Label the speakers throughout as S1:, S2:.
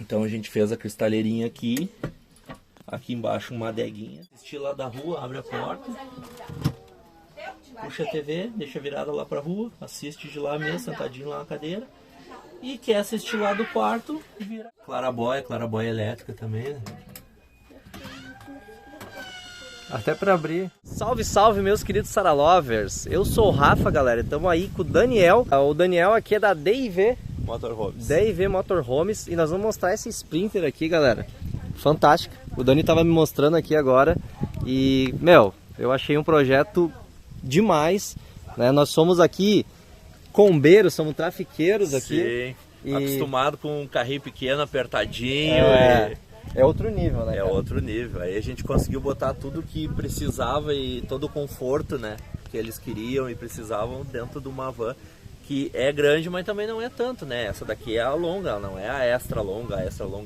S1: Então a gente fez a cristaleirinha aqui. Aqui embaixo uma adeguinha. Assistir lá da rua, abre a porta. Puxa a TV, deixa virada lá pra rua. Assiste de lá mesmo, sentadinho lá na cadeira. E quer assistir lá do quarto, vira. Clarabóia elétrica também, né?
S2: Até pra abrir. Salve, salve, meus queridos Saralovers. Eu sou o Rafa, galera. Estamos aí com o Daniel. O Daniel aqui é da D&V
S1: Motorhomes.
S2: D&V Motorhomes. E nós vamos mostrar esse Sprinter aqui, galera. Fantástico. O Dani tava me mostrando aqui agora. E, meu, eu achei um projeto demais, né? Nós somos aqui combeiros, somos trafiqueiros aqui.
S1: Sim, acostumado com um carrinho pequeno, apertadinho.
S2: É outro nível, né?
S1: É
S2: cara?
S1: outro nível. Aí a gente conseguiu botar tudo que precisava e todo o conforto, né, que eles queriam e precisavam dentro de uma van que é grande, mas também não é tanto, né? Essa daqui é a longa, ela não é a extra longa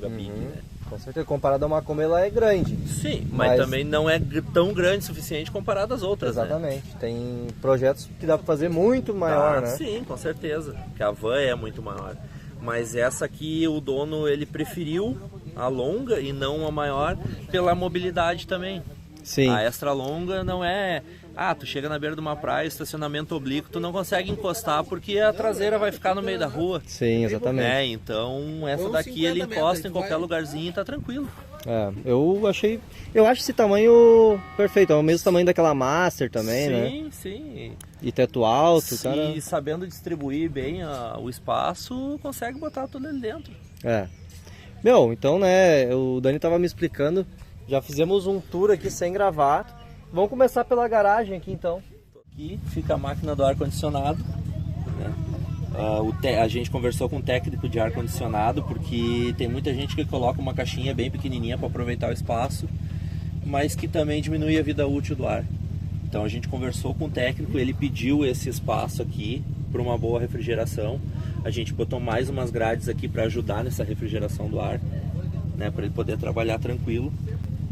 S1: big, né?
S2: Com certeza, comparado a uma Kombi, ela é grande.
S1: Sim, mas também não é tão grande o suficiente comparado às outras,
S2: exatamente.
S1: né?
S2: Tem projetos que dá para fazer muito maior, né?
S1: Sim, com certeza, que a van é muito maior. Mas essa aqui, o dono, ele preferiu a longa e não a maior pela mobilidade também.
S2: Sim.
S1: A extra longa não é... Ah, tu chega na beira de uma praia, estacionamento oblíquo, tu não consegue encostar porque a traseira vai ficar no meio da rua.
S2: Sim, exatamente.
S1: Então essa daqui ele encosta em qualquer lugarzinho e tá tranquilo.
S2: Eu acho esse tamanho perfeito, é o mesmo tamanho daquela Master também, né?
S1: Sim, sim.
S2: E teto alto, cara.
S1: E sabendo distribuir bem o espaço, consegue botar tudo ali dentro.
S2: Meu, então, né, o Dani tava me explicando, já fizemos um tour aqui sem gravar. Vamos começar pela garagem aqui, então.
S1: Aqui fica a máquina do ar-condicionado, né? A gente conversou com o técnico de ar-condicionado, porque tem muita gente que coloca uma caixinha bem pequenininha para aproveitar o espaço, mas que também diminui a vida útil do ar. Então a gente conversou com o técnico, ele pediu esse espaço aqui para uma boa refrigeração. A gente botou mais umas grades aqui para ajudar nessa refrigeração do ar, né, para ele poder trabalhar tranquilo.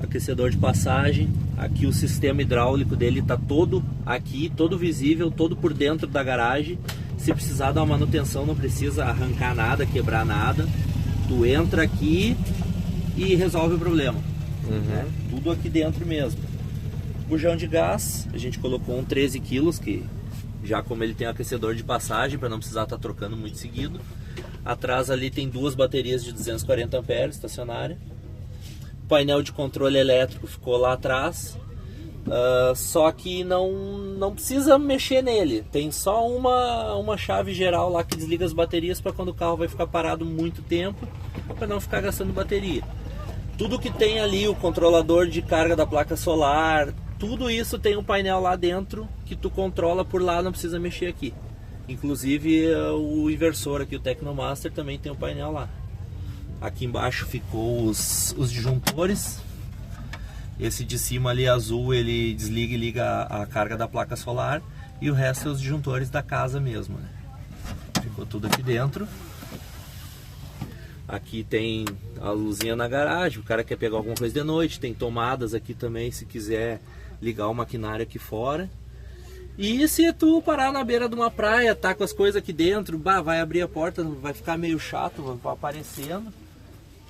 S1: Aquecedor de passagem, aqui o sistema hidráulico dele está todo aqui, todo visível, todo por dentro da garagem. Se precisar dar uma manutenção, não precisa arrancar nada, quebrar nada. Tu entra aqui e resolve o problema. Né? Tudo aqui dentro mesmo. Bujão de gás, a gente colocou um 13 kg, que já como ele tem aquecedor de passagem, para não precisar estar trocando muito seguido. Atrás ali tem duas baterias de 240 amperes estacionária. Painel de controle elétrico ficou lá atrás, só que não precisa mexer nele, tem só uma chave geral lá que desliga as baterias para quando o carro vai ficar parado muito tempo, para não ficar gastando bateria. Tudo que tem ali, o controlador de carga da placa solar, tudo isso tem um painel lá dentro que tu controla por lá, não precisa mexer aqui. Inclusive o inversor aqui, o Tecnomaster, também tem um painel lá. Aqui embaixo ficou os disjuntores. Esse de cima ali azul, ele desliga e liga a carga da placa solar. E o resto é os disjuntores da casa mesmo, né? Ficou tudo aqui dentro. Aqui tem a luzinha na garagem, o cara quer pegar alguma coisa de noite. Tem tomadas aqui também, se quiser ligar o maquinário aqui fora. E se tu parar na beira de uma praia, tá com as coisas aqui dentro, vai abrir a porta, vai ficar meio chato, vai aparecendo.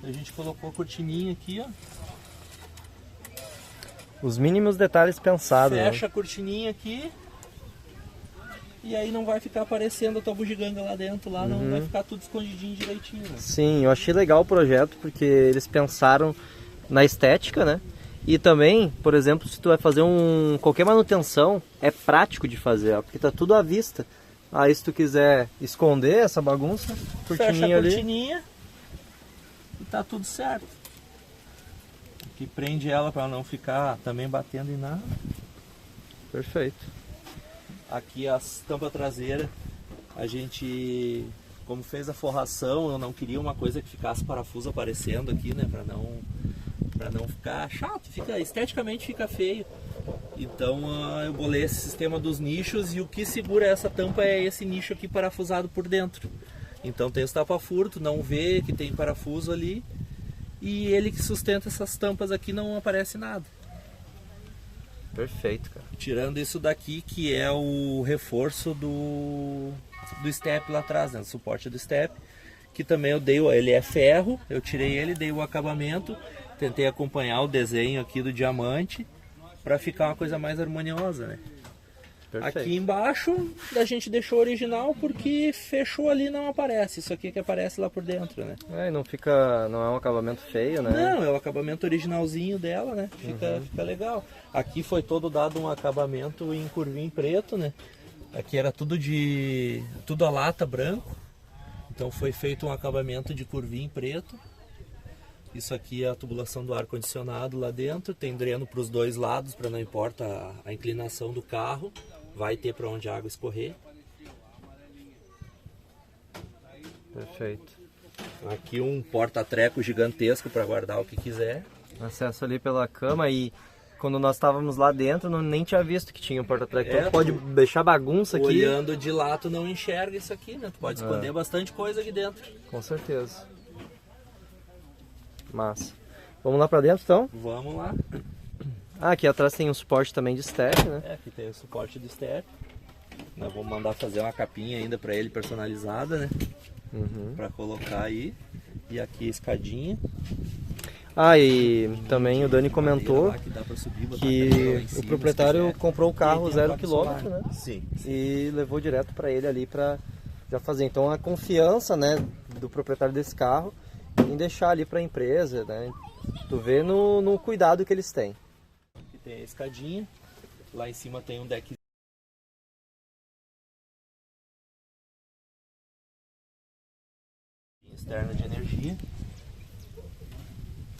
S1: A gente colocou a cortininha aqui, ó.
S2: Os mínimos detalhes pensados.
S1: Fecha a cortininha aqui. E aí não vai ficar aparecendo a tua bugiganga lá dentro, lá não vai ficar tudo escondidinho direitinho. Né?
S2: Sim, eu achei legal o projeto porque eles pensaram na estética, né? E também, por exemplo, se tu vai fazer qualquer manutenção, é prático de fazer, ó, porque tá tudo à vista. Aí se tu quiser esconder essa bagunça,
S1: fecha a cortininha e tá tudo certo. Aqui prende ela para não ficar também batendo em nada.
S2: Perfeito.
S1: Aqui a tampa traseira, a gente, como fez a forração, eu não queria uma coisa que ficasse parafuso aparecendo aqui, né, para não ficar chato, esteticamente fica feio. Então eu bolei esse sistema dos nichos e o que segura essa tampa é esse nicho aqui parafusado por dentro. Então tem os tapa-furto, não vê que tem parafuso ali e ele que sustenta essas tampas aqui, não aparece nada.
S2: Perfeito, cara.
S1: Tirando isso daqui que é o reforço do step lá atrás, né, o suporte do step, que também eu dei, ele é ferro, eu tirei ele, dei o acabamento, tentei acompanhar o desenho aqui do diamante para ficar uma coisa mais harmoniosa, né?
S2: Perfeito.
S1: Aqui embaixo a gente deixou original porque fechou ali não aparece, isso aqui que aparece lá por dentro, né?
S2: E não fica, não é um acabamento feio, né?
S1: Não, é o acabamento originalzinho dela, né? Fica legal. Aqui foi todo dado um acabamento em curvinho preto, né? Aqui era tudo a lata branco, então foi feito um acabamento de curvinho preto. Isso aqui é a tubulação do ar-condicionado lá dentro, tem dreno para os dois lados, para não importa a inclinação do carro, vai ter para onde a água escorrer.
S2: Perfeito.
S1: Aqui um porta-treco gigantesco para guardar o que quiser.
S2: Acesso ali pela cama e quando nós estávamos lá dentro nem tinha visto que tinha um porta-treco. Então tu pode deixar bagunça aqui.
S1: Olhando de lá tu não enxerga isso aqui, né? Tu pode esconder bastante coisa aqui dentro.
S2: Com certeza. Massa. Vamos lá pra dentro então?
S1: Vamos lá.
S2: Ah, aqui atrás tem um suporte também de step, né?
S1: Aqui tem o suporte do step. Nós vamos mandar fazer uma capinha ainda pra ele personalizada, né? Pra colocar aí. E aqui a escadinha.
S2: Ah, e também o Dani comentou que o proprietário comprou o carro 0 km, né?
S1: Sim.
S2: E levou direto para ele ali para já fazer. Então a confiança, né, do proprietário desse carro em deixar ali para a empresa, né? Tu vê no cuidado que eles têm.
S1: Aqui tem a escadinha. Lá em cima tem um deck externo de energia.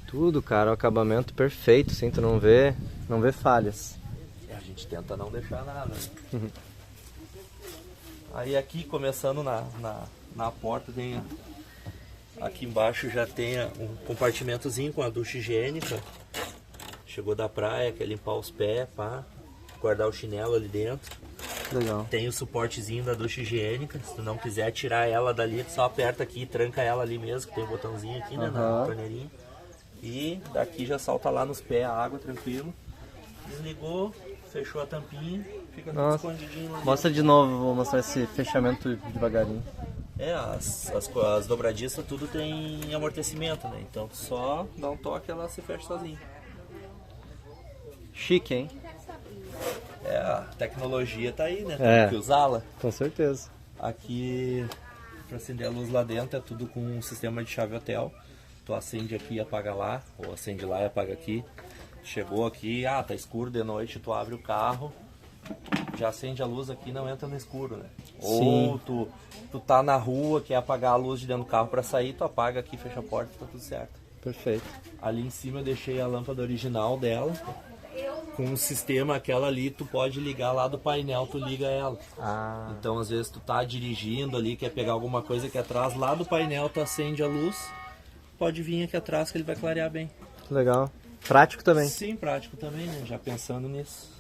S2: Tudo, cara, o acabamento perfeito, assim, tu não vê falhas.
S1: A gente tenta não deixar nada. Aí aqui, começando na porta, tem aqui embaixo já tem um compartimentozinho com a ducha higiênica. Chegou da praia, quer limpar os pés, pá, guardar o chinelo ali dentro.
S2: Legal.
S1: Tem o suportezinho da ducha higiênica, se tu não quiser tirar ela dali, tu só aperta aqui e tranca ela ali mesmo, que tem um botãozinho aqui, né, na torneirinha. E daqui já salta lá nos pés a água, tranquilo. Desligou, fechou a tampinha, fica tudo escondidinho lá dentro.
S2: Mostra de novo, vou mostrar esse fechamento devagarinho.
S1: As dobradiças tudo tem amortecimento, né? Então só dá um toque e ela se fecha sozinha.
S2: Chique, hein?
S1: A tecnologia tá aí, né? Tem que usá-la.
S2: Com certeza.
S1: Aqui, para acender a luz lá dentro, é tudo com um sistema de chave hotel. Tu acende aqui e apaga lá, ou acende lá e apaga aqui. Chegou aqui, tá escuro de noite, tu abre o carro, já acende a luz aqui, não entra no escuro, né? Ou tu tá na rua, quer apagar a luz de dentro do carro para sair, tu apaga aqui, fecha a porta, tá tudo certo.
S2: Perfeito.
S1: Ali em cima eu deixei a lâmpada original dela, com um sistema, aquela ali, tu pode ligar lá do painel, tu liga ela. Então às vezes tu tá dirigindo ali, quer pegar alguma coisa aqui atrás, lá do painel tu acende a luz, pode vir aqui atrás que ele vai clarear bem.
S2: Legal. Prático também.
S1: Sim, prático também, né? Já pensando nisso.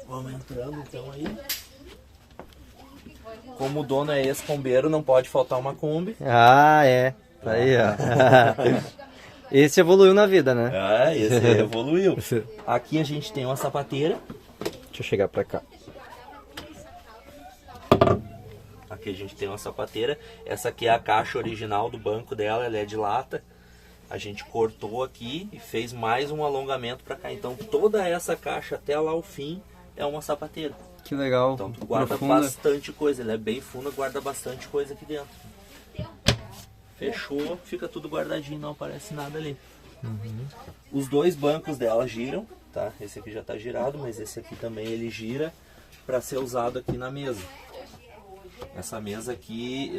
S1: Vamos entrando então aí. Como o dono é ex-combeiro, não pode faltar uma Kombi.
S2: É. Aí, ó. Esse evoluiu na vida, né?
S1: Esse evoluiu. Aqui a gente tem uma sapateira.
S2: Deixa eu chegar pra cá.
S1: Aqui a gente tem uma sapateira. Essa aqui é a caixa original do banco dela, ela é de lata. A gente cortou aqui e fez mais um alongamento para cá. Então toda essa caixa até lá o fim é uma sapateira.
S2: Que legal.
S1: Então tu guarda bastante coisa. Ela é bem funda, guarda bastante coisa aqui dentro. Fechou, fica tudo guardadinho, não aparece nada ali. Os dois bancos dela giram, tá? Esse aqui já está girado, mas esse aqui também ele gira para ser usado aqui na mesa. Essa mesa aqui,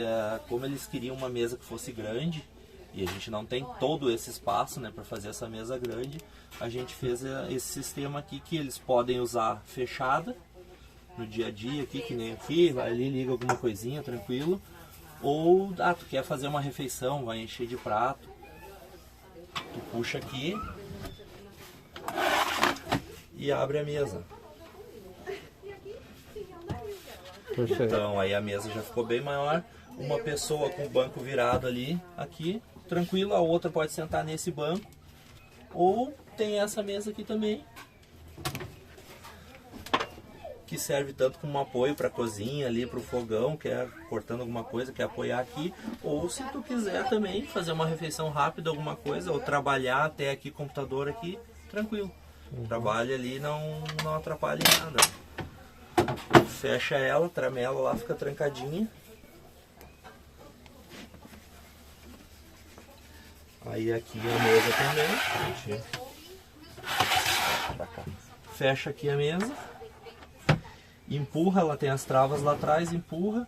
S1: como eles queriam uma mesa que fosse grande, e a gente não tem todo esse espaço, né, para fazer essa mesa grande, a gente fez esse sistema aqui que eles podem usar fechada no dia a dia aqui, que nem aqui, vai ali, liga alguma coisinha, tranquilo. Ou, tu quer fazer uma refeição, vai encher de prato, tu puxa aqui e abre a mesa.
S2: Perfeito.
S1: Então aí a mesa já ficou bem maior, uma pessoa com o banco virado ali, aqui, tranquilo, a outra pode sentar nesse banco, ou tem essa mesa aqui também, que serve tanto como apoio para cozinha ali, para o fogão, quer cortando alguma coisa, quer apoiar aqui, ou se tu quiser também fazer uma refeição rápida, alguma coisa, ou trabalhar até aqui, computador aqui, tranquilo. Trabalha ali, não atrapalha em nada. Fecha ela, tramela lá, fica trancadinha. Aí aqui a mesa também. Pra cá. Fecha aqui a mesa. Empurra, ela tem as travas lá atrás, empurra.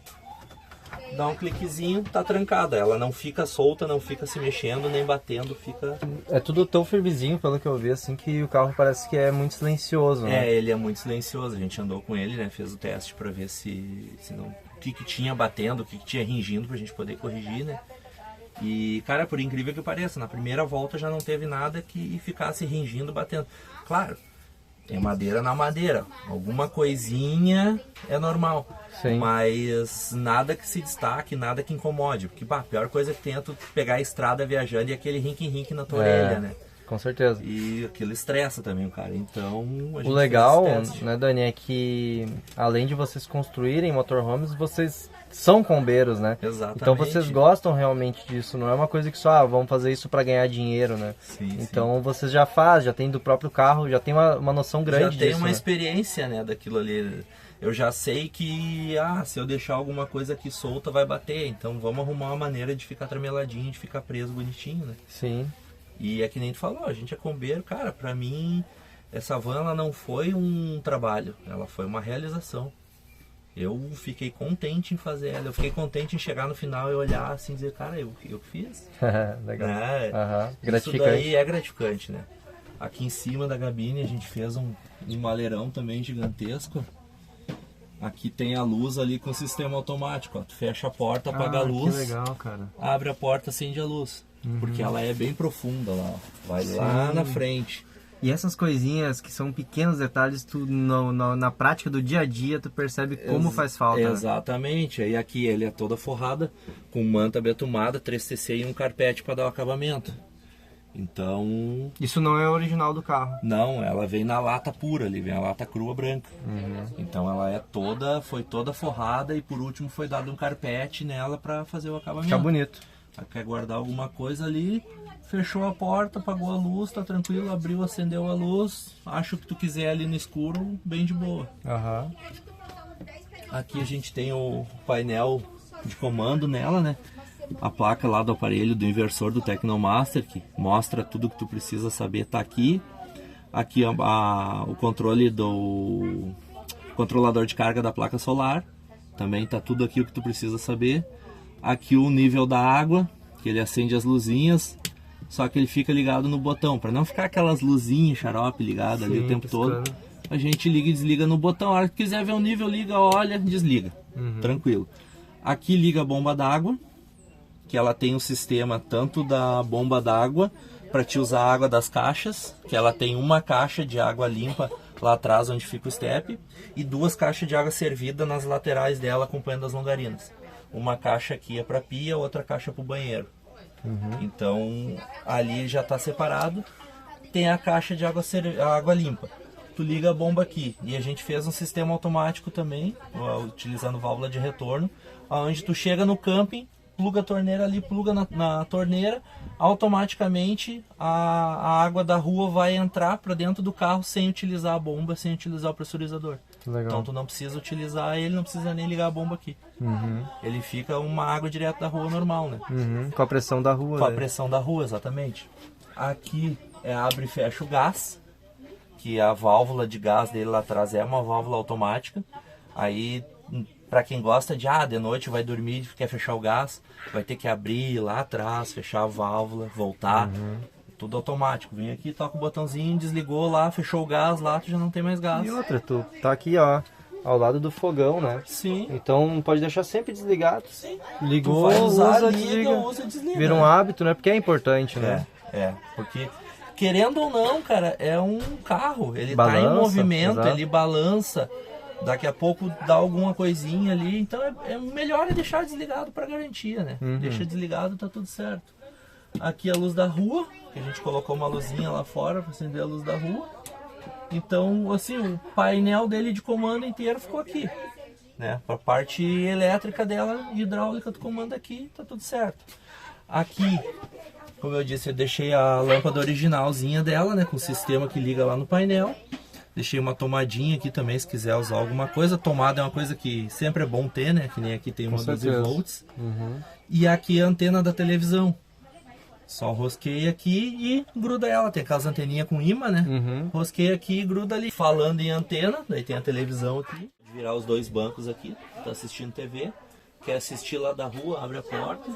S1: Dá um cliquezinho, tá trancada. Ela não fica solta, não fica se mexendo, nem batendo, fica...
S2: É tudo tão firmezinho, pelo que eu vi, assim, que o carro parece que é muito silencioso, né?
S1: É, ele é muito silencioso. A gente andou com ele, né? Fez o teste pra ver se não... o que tinha batendo, o que tinha ringindo pra gente poder corrigir, né? E, cara, por incrível que pareça, na primeira volta já não teve nada que ficasse ringindo, batendo. Claro, tem madeira na madeira. Alguma coisinha é normal.
S2: Sim.
S1: Mas nada que se destaque, nada que incomode. Porque, pá, a pior coisa que tem é tu pegar a estrada viajando e aquele rinque na tua orelha, né?
S2: Com certeza.
S1: E aquilo estressa também o cara. Então, a gente
S2: o legal,
S1: fez esse teste.
S2: né, Dani, é que além de vocês construírem motorhomes, vocês são combeiros, né?
S1: Exatamente.
S2: Então vocês gostam realmente disso, não é uma coisa que só, vamos fazer isso para ganhar dinheiro, né?
S1: Sim,
S2: então vocês já fazem, já tem do próprio carro, já tem uma noção grande disso.
S1: Já tem uma
S2: né?
S1: experiência, né, daquilo ali. Eu já sei que, se eu deixar alguma coisa aqui solta vai bater, então vamos arrumar uma maneira de ficar trameladinho, de ficar preso bonitinho, né?
S2: Sim.
S1: E é que nem tu falou, a gente é combeiro, cara, pra mim essa van ela não foi um trabalho, ela foi uma realização. Eu fiquei contente em fazer ela, eu fiquei contente em chegar no final e olhar assim e dizer, cara, eu fiz.
S2: Legal.
S1: Isso
S2: Gratificante.
S1: daí é gratificante, né? Aqui em cima da cabine a gente fez um maleirão também gigantesco. Aqui tem a luz ali com o sistema automático, ó. Tu fecha a porta, apaga a luz.
S2: Que legal, cara.
S1: Abre a porta, acende a luz. Porque ela é bem profunda lá, ó. Vai lá na frente.
S2: E essas coisinhas que são pequenos detalhes, tu na prática do dia a dia, tu percebe como faz falta.
S1: Exatamente. Aí aqui ele é toda forrada, com manta betumada, 3TC e um carpete para dar o acabamento. Então...
S2: Isso não é original do carro?
S1: Não, ela vem na lata pura ali, vem a lata crua branca. Então ela foi toda forrada e por último foi dado um carpete nela para fazer o acabamento.
S2: Fica bonito.
S1: Quer guardar alguma coisa ali, fechou a porta, apagou a luz, tá tranquilo, abriu, acendeu a luz, acha o que tu quiser ali no escuro, bem de boa. Aqui a gente tem o painel de comando nela, né? A placa lá do aparelho do inversor do Tecnomaster, que mostra tudo que tu precisa saber, tá aqui. Aqui o controle do controlador de carga da placa solar, também tá tudo aqui o que tu precisa saber. Aqui o nível da água, que ele acende as luzinhas, só que ele fica ligado no botão, para não ficar aquelas luzinhas xarope ligadas ali o tempo todo. A gente liga e desliga no botão, a hora que quiser ver o nível, liga, olha, desliga, tranquilo. Aqui liga a bomba d'água, que ela tem um sistema tanto da bomba d'água, para te usar a água das caixas, que ela tem uma caixa de água limpa lá atrás onde fica o step, e 2 caixas de água servida nas laterais dela acompanhando as longarinas. Uma caixa aqui é para pia, outra caixa para o banheiro. Então ali já está separado. Tem a caixa de água limpa. Tu liga a bomba aqui. E a gente fez um sistema automático também, utilizando válvula de retorno, onde tu chega no camping, pluga a torneira ali, pluga na torneira, automaticamente a água da rua vai entrar para dentro do carro sem utilizar a bomba, sem utilizar o pressurizador.
S2: Legal.
S1: Então tu não precisa utilizar ele, não precisa nem ligar a bomba aqui. Ele fica uma água direto da rua normal, né?
S2: Com a pressão da rua.
S1: Com a pressão da rua, exatamente. Aqui abre e fecha o gás, que a válvula de gás dele lá atrás é uma válvula automática. Aí, para quem gosta de noite vai dormir, quer fechar o gás, vai ter que abrir lá atrás, fechar a válvula, voltar. Tudo automático. Vem aqui, toca o botãozinho, desligou lá, fechou o gás lá, tu já não tem mais gás.
S2: E outra, tu tá aqui, ó, ao lado do fogão, né?
S1: Sim.
S2: Então pode deixar sempre desligado.
S1: Sim.
S2: Ligou,
S1: tu vai usar,
S2: usa,
S1: desliga.
S2: Vira um hábito, né? Porque é importante, né?
S1: Porque querendo ou não, cara, é um carro. Ele
S2: Balança,
S1: tá em movimento,
S2: exato.
S1: ele balança. Daqui a pouco dá alguma coisinha ali. Então é melhor deixar desligado para garantia, né? Deixa desligado, tá tudo certo. Aqui a luz da rua, que a gente colocou uma luzinha lá fora para acender a luz da rua. Então, assim, o painel dele de comando inteiro ficou aqui, né? A parte elétrica dela, hidráulica do comando aqui, tá tudo certo. Aqui, como eu disse, eu deixei a lâmpada originalzinha dela, né? Com o sistema que liga lá no painel. Deixei uma tomadinha aqui também, se quiser usar alguma coisa. Tomada é uma coisa que sempre é bom ter, né? Que nem aqui tem uma 12 volts. E aqui a antena da televisão. Só rosqueia aqui e gruda ela. Tem aquelas anteninhas com imã, né? Rosqueia aqui e gruda ali. Falando em antena, daí tem a televisão aqui. Virar os dois bancos aqui. Tá assistindo TV. Quer assistir lá da rua, abre a porta.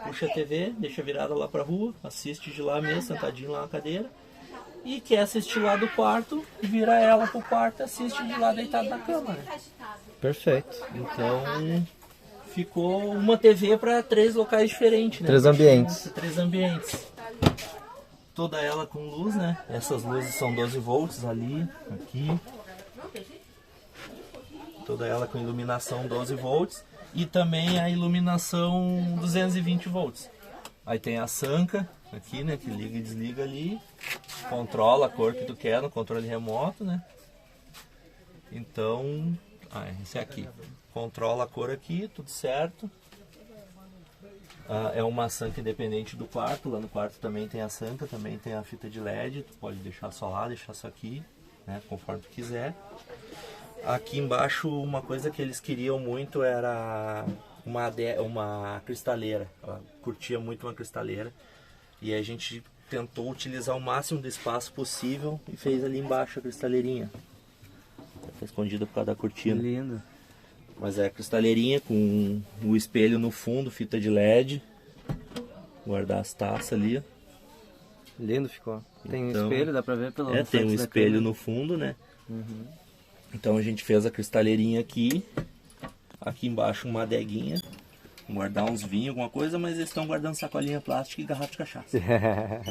S1: Puxa a TV, deixa virada lá pra rua. Assiste de lá mesmo, sentadinho lá na cadeira. E quer assistir lá do quarto, vira ela pro quarto e assiste de lá deitado na cama, né?
S2: Perfeito.
S1: Então ficou uma TV para 3 locais diferentes, né?
S2: 3 ambientes.
S1: 3 ambientes. Toda ela com luz, né? Essas luzes são 12 volts ali, aqui. Toda ela com iluminação 12 volts e também a iluminação 220 volts. Aí tem a sanca aqui, né, que liga e desliga ali, controla a cor que tu quer no controle remoto, né? Então, esse é aqui, controla a cor aqui, tudo certo. É uma sanca independente do quarto, lá no quarto também tem a sanca, também tem a fita de LED, tu pode deixar só lá, deixar só aqui, né, conforme tu quiser. Aqui embaixo uma coisa que eles queriam muito era uma cristaleira, ela curtia muito uma cristaleira e a gente tentou utilizar o máximo do espaço possível e fez ali embaixo a cristaleirinha. Tá escondida por causa da cortina.
S2: Lindo.
S1: Mas é a cristaleirinha com o espelho no fundo, fita de LED, guardar as taças ali.
S2: Lindo ficou. Tem
S1: Então,
S2: um espelho, dá pra ver pelo
S1: tem um espelho no fundo, né? Então a gente fez a cristaleirinha aqui. Aqui embaixo uma adeguinha. Guardar uns vinhos, alguma coisa, mas eles estão guardando sacolinha plástica e garrafa de cachaça.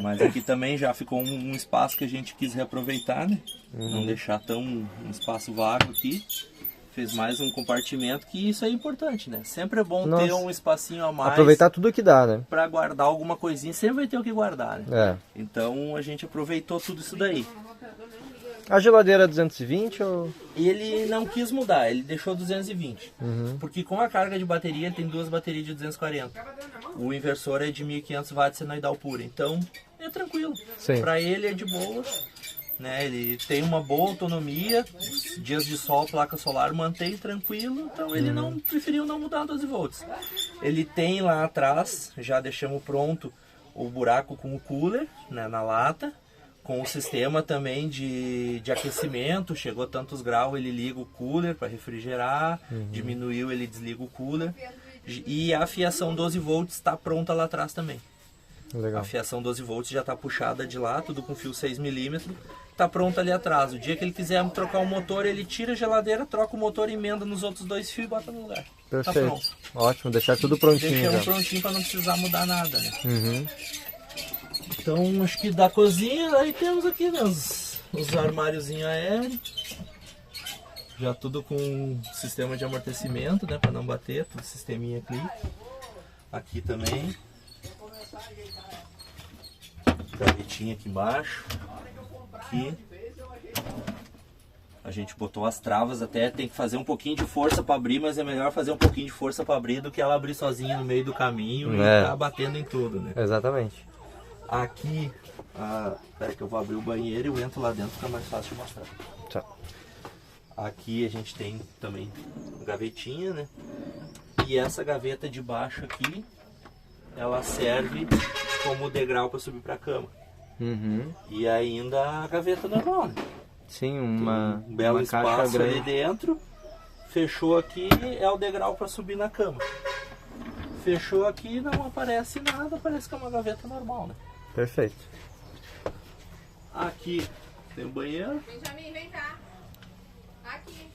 S1: Mas aqui também já ficou um espaço que a gente quis reaproveitar, né? Não deixar tão um espaço vago aqui. Fez mais um compartimento, que isso é importante, né? Sempre é bom ter um espacinho a mais.
S2: Aproveitar tudo que dá, né?
S1: Pra guardar alguma coisinha, sempre vai ter o que guardar, né? Então a gente aproveitou tudo isso daí.
S2: A geladeira é 220 ou...
S1: Ele não quis mudar, ele deixou 220. Porque com a carga de bateria, ele tem 2 baterias de 240. O inversor é de 1500 watts senoidal pura, então é tranquilo. Para ele é de boa, né? Ele tem uma boa autonomia, dias de sol, placa solar mantém tranquilo, então ele não preferiu não mudar 12 volts. Ele tem lá atrás, já deixamos pronto o buraco com o cooler, né, na lata. Com o sistema também de aquecimento, chegou a tantos graus, ele liga o cooler para refrigerar, diminuiu, ele desliga o cooler. E a fiação 12 volts está pronta lá atrás também.
S2: Legal.
S1: A fiação 12 volts já está puxada de lá, tudo com fio 6 milímetros, está pronta ali atrás. O dia que ele quiser trocar o motor, ele tira a geladeira, troca o motor, emenda nos outros 2 fios e bota no lugar.
S2: Perfeito.
S1: Tá pronto.
S2: Ótimo, deixar tudo prontinho.
S1: Deixamos prontinho para não precisar mudar nada, né? Então acho que da cozinha, aí temos aqui, né, os armáriozinhos aéreos. Já tudo com sistema de amortecimento, né, para não bater, tudo sisteminha aqui. Aqui também. Gavetinha aqui embaixo. Aqui. A gente botou as travas, até tem que fazer um pouquinho de força para abrir, mas é melhor fazer um pouquinho de força para abrir do que ela abrir sozinha no meio do caminho e tá batendo em tudo, né?
S2: Exatamente.
S1: Aqui, espera que eu vou abrir o banheiro e eu entro lá dentro, fica mais fácil de mostrar.
S2: Tá.
S1: Aqui a gente tem também gavetinha, né? E essa gaveta de baixo aqui, ela serve como degrau para subir para a cama. E ainda a gaveta normal, né?
S2: Sim,
S1: um belo espaço ali dentro. Fechou aqui, é o degrau para subir na cama. Fechou aqui, não aparece nada, parece que é uma gaveta normal, né?
S2: Perfeito.
S1: Aqui tem o banheiro.
S3: Benjamin, vem cá. Aqui.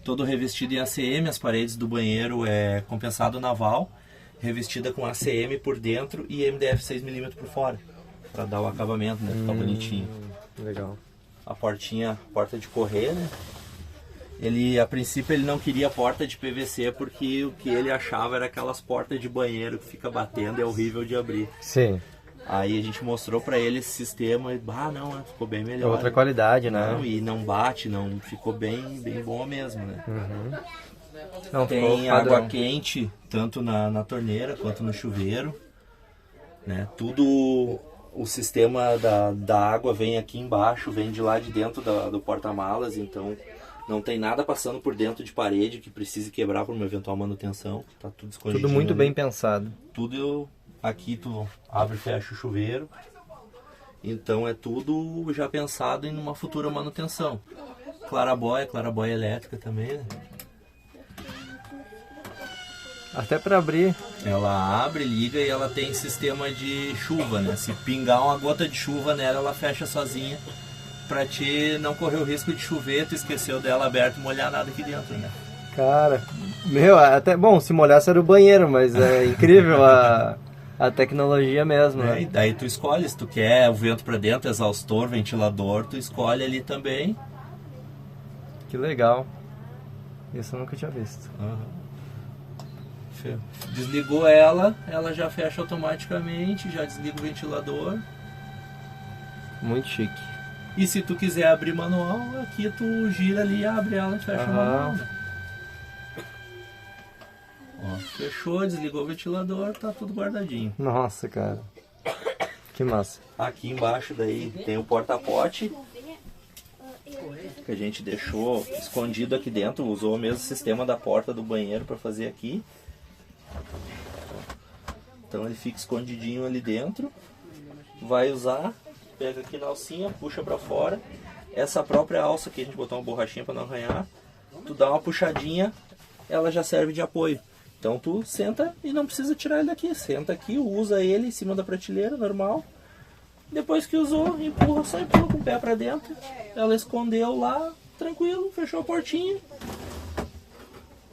S1: Todo revestido em ACM, as paredes do banheiro é compensado naval, revestida com ACM por dentro e MDF 6mm por fora, para dar o acabamento, né? Ficar bonitinho.
S2: Legal.
S1: A portinha, porta de correr, né? Ele, a princípio, ele não queria porta de PVC porque o que ele achava era aquelas portas de banheiro que fica batendo, é horrível de abrir.
S2: Sim.
S1: Aí a gente mostrou pra ele esse sistema e, não, ficou bem melhor.
S2: Outra qualidade, né?
S1: Não, e não bate, não ficou bem bom mesmo, né?
S2: Não,
S1: Tem
S2: ficou
S1: água
S2: padrão.
S1: quente, tanto na torneira quanto no chuveiro, né? Tudo, o sistema da água vem aqui embaixo, vem de lá de dentro do porta-malas, então não tem nada passando por dentro de parede que precise quebrar por uma eventual manutenção. Tá tudo escondidinho.
S2: Tudo muito
S1: ali.
S2: bem pensado.
S1: Tudo aqui, tu abre e fecha o chuveiro. Então é tudo já pensado em uma futura manutenção. Clarabóia elétrica também, né?
S2: Até para abrir.
S1: Ela abre, liga e ela tem sistema de chuva, né? Se pingar uma gota de chuva nela, ela fecha sozinha. Pra te não correr o risco de chover, tu esqueceu dela aberta e molhar nada aqui dentro, né?
S2: Cara, meu, até bom, se molhasse era o banheiro, mas é incrível a tecnologia mesmo,
S1: E
S2: né?
S1: daí tu escolhe, se tu quer o vento pra dentro, exaustor, ventilador, tu escolhe ali também.
S2: Que legal. Isso eu nunca tinha visto.
S1: Desligou ela já fecha automaticamente, já desliga o ventilador.
S2: Muito chique.
S1: E se tu quiser abrir manual, aqui tu gira ali, abre ela e fecha o manual. Né? Ó, fechou, desligou o ventilador, tá tudo guardadinho.
S2: Nossa, cara. Que massa.
S1: Aqui embaixo daí tem o porta-pote, que a gente deixou escondido aqui dentro, usou o mesmo sistema da porta do banheiro para fazer aqui. Então ele fica escondidinho ali dentro. Vai usar, pega aqui na alcinha, puxa para fora. Essa própria alça que a gente botou uma borrachinha para não arranhar, tu dá uma puxadinha, ela já serve de apoio. Então tu senta e não precisa tirar ele daqui. Senta aqui, usa ele em cima da prateleira, normal. Depois que usou, empurra, só empurra com o pé para dentro. Ela escondeu lá, tranquilo, fechou a portinha.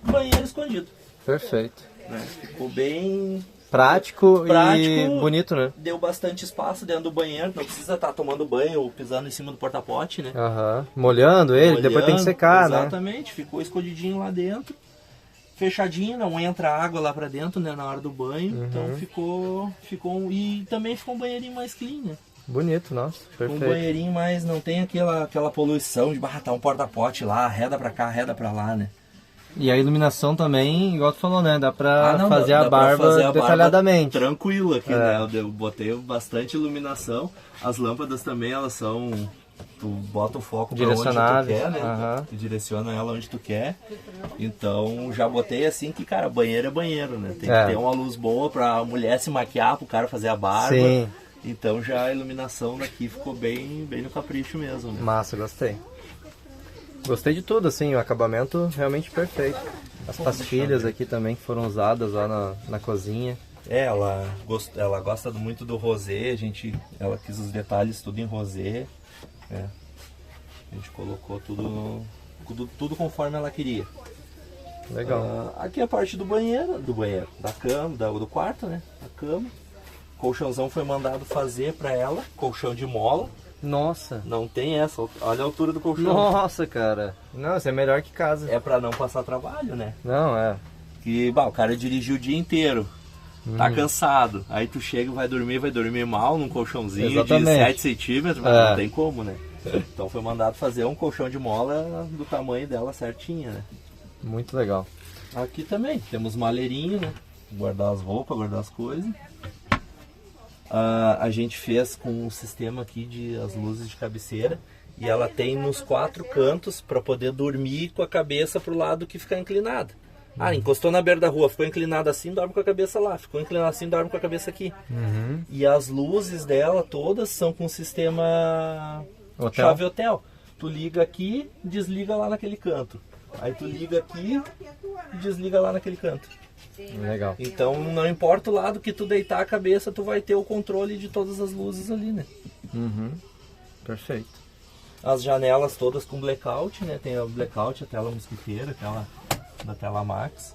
S1: Banheiro escondido.
S2: Perfeito.
S1: Né? Ficou bem
S2: Prático e
S1: prático,
S2: bonito, né?
S1: deu bastante espaço dentro do banheiro, não precisa estar tomando banho ou pisando em cima do porta-pote, né?
S2: Aham. Molhando ele, depois tem que secar, né?
S1: Exatamente, ficou escondidinho lá dentro, fechadinho, não entra água lá pra dentro, né, na hora do banho, então ficou e também ficou um banheirinho mais clean, né?
S2: Bonito, nossa,
S1: Um
S2: perfeito.
S1: banheirinho mais, não tem aquela poluição de tá um porta-pote lá, reda pra cá, reda pra lá, né?
S2: E a iluminação também, igual tu falou, né? Dá pra
S1: não,
S2: fazer
S1: dá
S2: a
S1: pra
S2: barba
S1: fazer a barba
S2: detalhadamente.
S1: tranquilo aqui, né? Eu botei bastante iluminação. As lâmpadas também, elas são... Tu bota o foco pra onde tu
S2: Direcionáveis.
S1: quer, né?
S2: Aham.
S1: Tu direciona ela onde tu quer. Então, já botei assim que, cara, banheiro é banheiro, né? Tem
S2: É.
S1: que ter uma luz boa pra mulher se maquiar, pro cara fazer a barba.
S2: Sim.
S1: Então, já a iluminação daqui ficou bem no capricho mesmo, né?
S2: Massa, gostei. Gostei de tudo, assim, o acabamento realmente perfeito. As pastilhas aqui também que foram usadas lá na cozinha.
S1: Ela gosta muito do rosé, ela quis os detalhes tudo em rosé. É. A gente colocou tudo conforme ela queria.
S2: Legal.
S1: Aqui a parte do banheiro, da cama, do quarto, né? A cama. Colchãozão foi mandado fazer pra ela, colchão de mola.
S2: Nossa.
S1: Não tem essa, olha a altura do colchão.
S2: Nossa, cara. Não, isso é melhor que casa.
S1: É pra não passar trabalho, né?
S2: Não, é.
S1: Que, o cara dirigiu o dia inteiro, tá cansado. Aí tu chega e vai dormir mal num colchãozinho
S2: Exatamente.
S1: de 7 centímetros, mas
S2: É.
S1: não tem como, né? Então foi mandado fazer um colchão de mola do tamanho dela certinha, né?
S2: Muito legal.
S1: Aqui também temos maleirinho, né? Guardar as roupas, guardar as coisas. A gente fez com um sistema aqui de as luzes de cabeceira e ela tem nos 4 cantos para poder dormir com a cabeça pro lado que ficar inclinada. Encostou na beira da rua, ficou inclinado assim, dorme com a cabeça lá. Ficou inclinado assim, dorme com a cabeça aqui. E as luzes dela todas são com sistema
S2: Hotel.
S1: chave hotel. Tu liga aqui, desliga lá naquele canto. Aí tu liga aqui, desliga lá naquele canto.
S2: Legal.
S1: Então não importa o lado que tu deitar a cabeça, tu vai ter o controle de todas as luzes ali, né?
S2: Perfeito.
S1: As janelas todas com blackout, né? Tem a blackout, a tela mosquiteira, aquela da tela Max.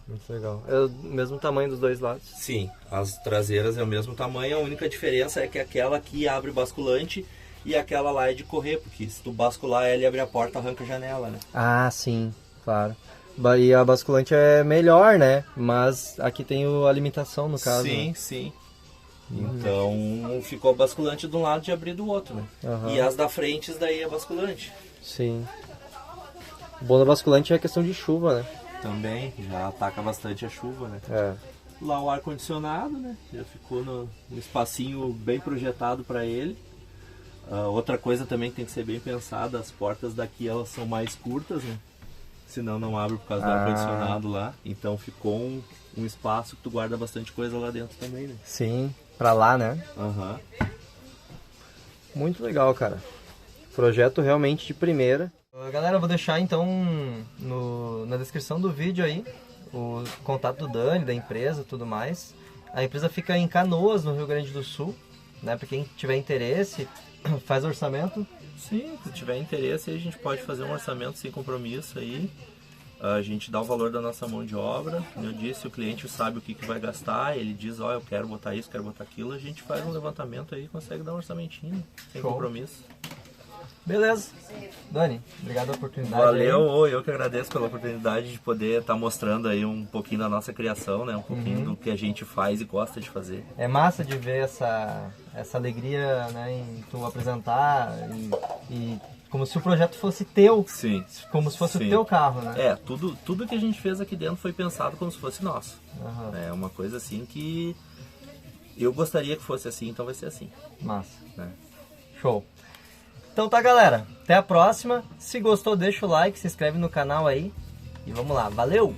S2: Muito legal. É o mesmo tamanho dos dois lados.
S1: Sim, as traseiras é o mesmo tamanho, a única diferença é que aquela aqui abre basculante e aquela lá é de correr, porque se tu bascular ela e abrir a porta, arranca a janela, né?
S2: Ah, sim, claro. E a basculante é melhor, né? Mas aqui tem a alimentação, no caso.
S1: Sim,
S2: né?
S1: sim. Então ficou basculante de um lado e abrir do outro, né?
S2: Aham.
S1: E as da frente daí é basculante.
S2: Sim. O bom da basculante é a questão de chuva, né?
S1: Também, já ataca bastante a chuva, né?
S2: É.
S1: Lá o ar-condicionado, né? Já ficou no espacinho bem projetado para ele. Outra coisa também que tem que ser bem pensada, as portas daqui elas são mais curtas, né? Senão não abre por causa do ar-condicionado lá. Então ficou um espaço que tu guarda bastante coisa lá dentro também, né?
S2: Sim, pra lá, né?
S1: Aham.
S2: Muito legal, cara. Projeto realmente de primeira. Galera, eu vou deixar então na descrição do vídeo aí o contato do Dani, da empresa, tudo mais. A empresa fica em Canoas, no Rio Grande do Sul, né? Pra quem tiver interesse, faz orçamento.
S1: Sim, se tiver interesse, aí a gente pode fazer um orçamento sem compromisso aí. A gente dá o valor da nossa mão de obra. Como eu disse, o cliente sabe o que vai gastar, ele diz, ó, eu quero botar isso, quero botar aquilo. A gente faz um levantamento aí e consegue dar um orçamentinho, sem
S2: Show.
S1: compromisso.
S2: Beleza. Dani, obrigado pela oportunidade.
S1: Valeu,
S2: aí.
S1: eu que agradeço pela oportunidade de poder estar mostrando aí um pouquinho da nossa criação, né? Um pouquinho do que a gente faz e gosta de fazer.
S2: É massa de ver essa alegria, né, em tu apresentar e como se o projeto fosse teu.
S1: Sim.
S2: Como se fosse
S1: Sim.
S2: o teu carro, né?
S1: É, tudo que a gente fez aqui dentro foi pensado como se fosse nosso.
S2: Aham.
S1: É uma coisa assim que eu gostaria que fosse assim, então vai ser assim.
S2: Massa.
S1: Né?
S2: Show. Então tá, galera. Até a próxima. Se gostou, deixa o like, se inscreve no canal aí. E vamos lá. Valeu!